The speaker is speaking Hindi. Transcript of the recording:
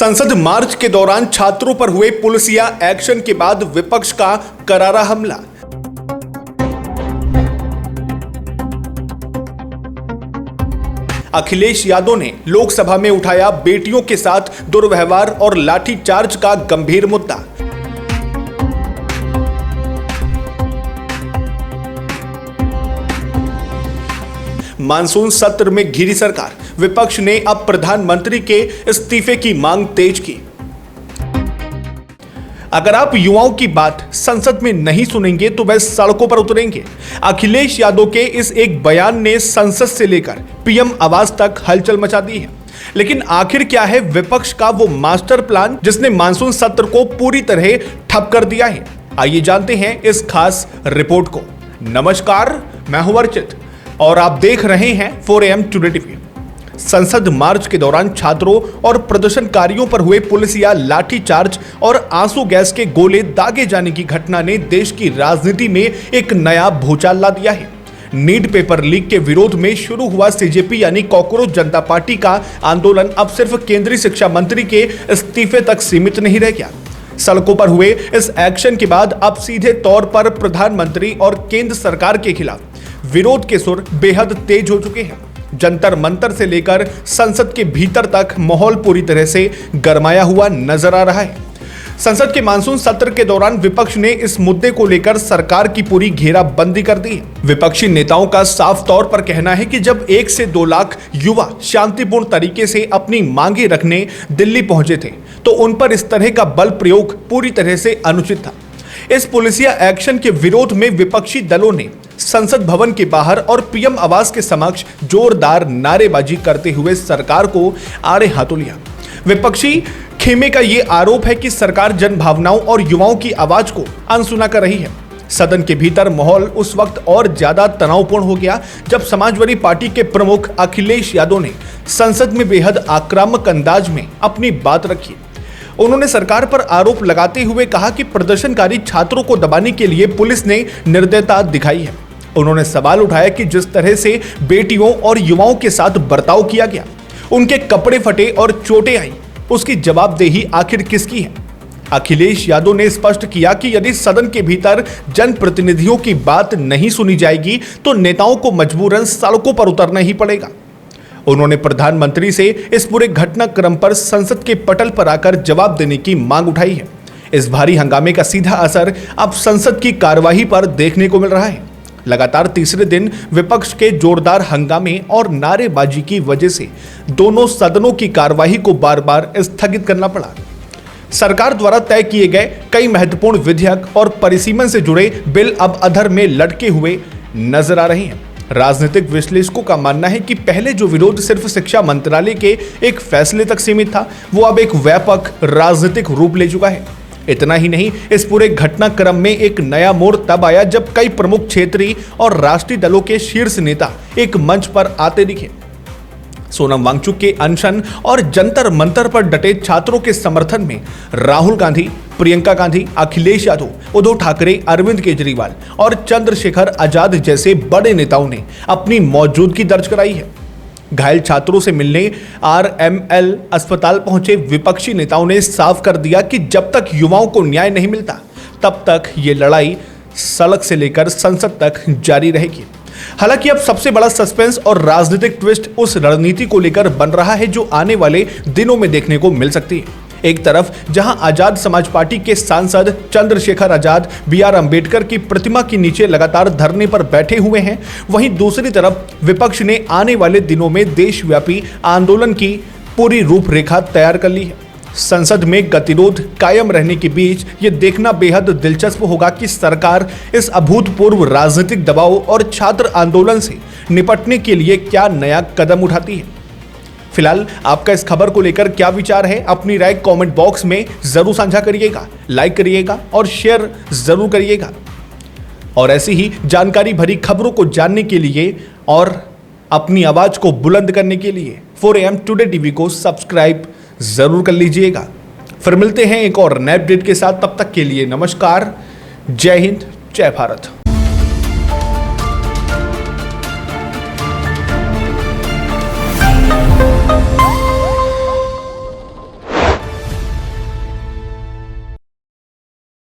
संसद मार्च के दौरान छात्रों पर हुए पुलिसिया एक्शन के बाद विपक्ष का करारा हमला। अखिलेश यादव ने लोकसभा में उठाया बेटियों के साथ दुर्व्यवहार और लाठीचार्ज का गंभीर मुद्दा। मानसून सत्र में घिरी सरकार, विपक्ष ने अब प्रधानमंत्री के इस्तीफे की मांग तेज की। अगर आप युवाओं की बात संसद में नहीं सुनेंगे तो वह सड़कों पर उतरेंगे। अखिलेश यादव के इस एक बयान ने संसद से लेकर पीएम आवास तक हलचल मचा दी है। लेकिन आखिर क्या है विपक्ष का वो मास्टर प्लान जिसने मानसून सत्र को पूरी तरह ठप कर दिया है? आइए जानते हैं इस खास रिपोर्ट को। नमस्कार, मैं हूं अर्चित और आप देख रहे हैं 4am टुडे टीवी। संसद मार्च के दौरान छात्रों और प्रदर्शनकारियों पर हुए पुलिसिया लाठीचार्ज और आंसू गैस के गोले दागे जाने की घटना ने देश की राजनीति में एक नया भूचाल ला दिया है। नीट पेपर लीक के विरोध में शुरू हुआ सीजेपी यानी कॉकरोच जनता पार्टी का आंदोलन अब सिर्फ केंद्रीय शिक्षा मंत्री के इस्तीफे तक सीमित नहीं रह गया। सड़कों पर हुए इस एक्शन के बाद अब सीधे तौर पर प्रधानमंत्री और केंद्र सरकार के खिलाफ विरोध के सुर बेहद तेज हो चुके हैं। जंतर मंतर से लेकर संसद के भीतर तक माहौल पूरी तरह से गरमाया हुआ नजर आ रहा है। संसद के मानसून सत्र के दौरान विपक्ष ने इस मुद्दे को लेकर सरकार की पूरी घेराबंदी कर दी है। विपक्षी नेताओं का साफ तौर पर कहना है कि जब 1 से 2 लाख युवा शांतिपूर्ण तरीके से अपनी मांगे रखने दिल्ली पहुंचे थे तो उन पर इस तरह का बल प्रयोग पूरी तरह से अनुचित था। इस पुलिसिया एक्शन के विरोध में विपक्षी दलों ने संसद भवन के बाहर और पीएम आवास के समक्ष जोरदार नारेबाजी करते हुए सरकार को आड़े हाथों लिया। विपक्षी खेमे का यह आरोप है कि सरकार जन भावनाओं और युवाओं की आवाज को अनसुना कर रही है। सदन के भीतर माहौल उस वक्त और ज्यादा तनावपूर्ण हो गया जब समाजवादी पार्टी के प्रमुख अखिलेश यादव ने संसद में बेहद आक्रामक अंदाज में अपनी बात रखी। उन्होंने सरकार पर आरोप लगाते हुए कहा कि प्रदर्शनकारी छात्रों को दबाने के लिए पुलिस ने निर्दयता दिखाई है। उन्होंने सवाल उठाया कि जिस तरह से बेटियों और युवाओं के साथ बर्ताव किया गया, उनके कपड़े फटे और चोटें आई, उसकी जवाबदेही आखिर किसकी है? अखिलेश यादव ने स्पष्ट किया कि यदि सदन के भीतर जनप्रतिनिधियों की बात नहीं सुनी जाएगी तो नेताओं को मजबूरन सड़कों पर उतरना ही पड़ेगा। उन्होंने प्रधानमंत्री से इस पूरे घटनाक्रम पर संसद के पटल पर आकर जवाब देने की मांग उठाई है। इस भारी हंगामे का सीधा असर अब संसद की कार्यवाही पर देखने को मिल रहा है। लगातार तीसरे दिन विपक्ष के जोरदार हंगामे और नारेबाजी की वजह से दोनों सदनों की कार्यवाही को बार बार स्थगित करना पड़ा। सरकार द्वारा तय किए गए कई महत्वपूर्ण विधेयक और परिसीमन से जुड़े बिल अब अधर में लटके हुए नजर आ रहे हैं। राजनीतिक विश्लेषकों का मानना है कि पहले जो विरोध सिर्फ शिक्षा मंत्रालय के एक फैसले तक सीमित था, वो अब एक व्यापक राजनीतिक रूप ले चुका है। इतना ही नहीं, इस पूरे घटनाक्रम में एक नया मोड़ तब आया जब कई प्रमुख क्षेत्रीय और राष्ट्रीय दलों के शीर्ष नेता एक मंच पर आते दिखे। सोनम वांगचुक के अनशन और जंतर मंतर पर डटे छात्रों के समर्थन में राहुल गांधी, प्रियंका गांधी, अखिलेश यादव, उद्धव ठाकरे, अरविंद केजरीवाल और चंद्रशेखर आजाद जैसे बड़े नेताओं ने अपनी मौजूदगी दर्ज कराई है। घायल छात्रों से मिलने आरएमएल अस्पताल पहुंचे विपक्षी नेताओं ने साफ कर दिया कि जब तक युवाओं को न्याय नहीं मिलता तब तक ये लड़ाई सड़क से लेकर संसद तक जारी रहेगी। हालांकि अब सबसे बड़ा सस्पेंस और राजनीतिक ट्विस्ट उस रणनीति को लेकर बन रहा है जो आने वाले दिनों में देखने को मिल सकती है। एक तरफ जहां आजाद समाज पार्टी के सांसद चंद्रशेखर आजाद बीआर अंबेडकर की प्रतिमा के नीचे लगातार धरने पर बैठे हुए हैं, वहीं दूसरी तरफ विपक्ष ने आने वाले दिनों में देशव्यापी आंदोलन की पूरी रूपरेखा तैयार कर ली है। संसद में गतिरोध कायम रहने के बीच ये देखना बेहद दिलचस्प होगा कि सरकार इस अभूतपूर्व राजनीतिक दबाव और छात्र आंदोलन से निपटने के लिए क्या नया कदम उठाती है। फिलहाल आपका इस खबर को लेकर क्या विचार है? अपनी राय कमेंट बॉक्स में जरूर साझा करिएगा, लाइक करिएगा और शेयर जरूर करिएगा। और ऐसी ही जानकारी भरी खबरों को जानने के लिए और अपनी आवाज को बुलंद करने के लिए 4am टुडे टीवी को सब्सक्राइब जरूर कर लीजिएगा। फिर मिलते हैं एक और नए अपडेट के साथ, तब तक के लिए नमस्कार, जय हिंद, जय भारत।